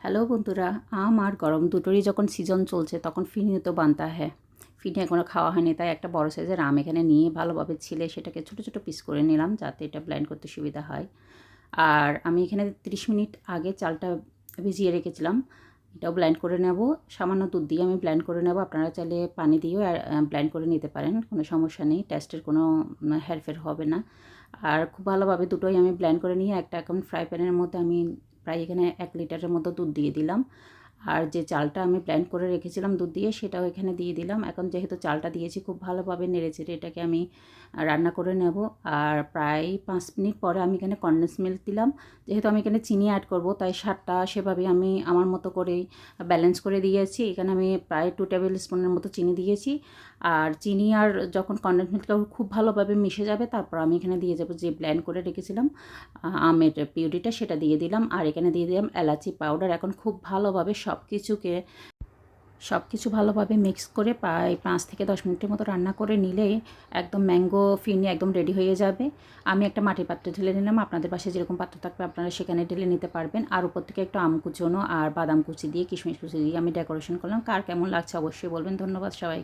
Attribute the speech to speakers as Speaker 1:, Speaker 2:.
Speaker 1: Hello বন্ধুরা, আম আর গরম দুটোরই যখন সিজন চলছে তখন ফিরনি তো বানতা হ্যাঁ। ফিরনি এখনও খাওয়া হয়নি, তাই একটা বড় সাইজের আম এখানে নিয়ে ভালোভাবে ছিলে সেটাকে ছোটো ছোটো পিস করে নিলাম যাতে এটা ব্লেন্ড করতে সুবিধা হয়। আর আমি এখানে 30 মিনিট আগে চালটা ভিজিয়ে রেখেছিলাম, এটাও ব্লেন্ড করে নেব। সামান্য দুধ দিয়ে আমি ব্লেন্ড করে নেব, আপনারা চাইলে পানি দিয়েও ব্লেন্ড করে নিতে পারেন, কোনো সমস্যা নেই, টেস্টের কোনো হেরফের হবে না। আর খুব ভালোভাবে দুটোই আমি ব্লেন্ড করে নিয়ে একটা এখন ফ্রাই প্যানের মধ্যে আমি প্রায় এখানে 1 লিটারের মতো দুধ দিয়ে দিলাম। আর যে চালটা আমি ব্লেন্ড করে রেখেছিলাম দুধ দিয়ে সেটাও এখানে দিয়ে দিলাম। এখন যেহেতু চালটা দিয়েছি খুব ভালোভাবে নেড়েচেড়ে এটাকে আমি রান্না করে নেব। আর প্রায় 5 মিনিট পরে আমি এখানে কনডেন্স মিল্ক দিলাম। যেহেতু আমি এখানে চিনি অ্যাড করব তাই স্বাদটা সেভাবেই আমি আমার মতো করেই ব্যালেন্স করে দিয়েছি। এখানে আমি প্রায় 2 টেবিল স্পুনের মতো চিনি দিয়েছি। আর চিনি আর যখন কনডেন্স মিল্কটা খুব ভালোভাবে মিশে যাবে তারপর আমি এখানে দিয়ে যাব যে ব্লেন্ড করে রেখেছিলাম আমের পিউরিটা, সেটা দিয়ে দিলাম। আর এখানে দিয়ে দিলাম এলাচি পাউডার। এখন খুব ভালোভাবে সব কিছু ভালোভাবে মিক্স করে প্রায় 5 থেকে 10 মিনিটের মতো রান্না করে নিলেই একদম ম্যাঙ্গো ফিরনি একদম রেডি হয়ে যাবে। আমি একটা মাটির পাত্রে ঢেলে নিলাম, আপনাদের পাশে যেরকম পাত্র থাকবে আপনারা সেখানে ঢেলে নিতে পারবেন। আর উপর থেকে একটু আম কুচনো আর বাদাম কুচি দিয়ে কিশমিশ কুচি দিয়ে আমি ডেকোরেশন করলাম। কার কেমন লাগছে অবশ্যই বলবেন। ধন্যবাদ সবাই।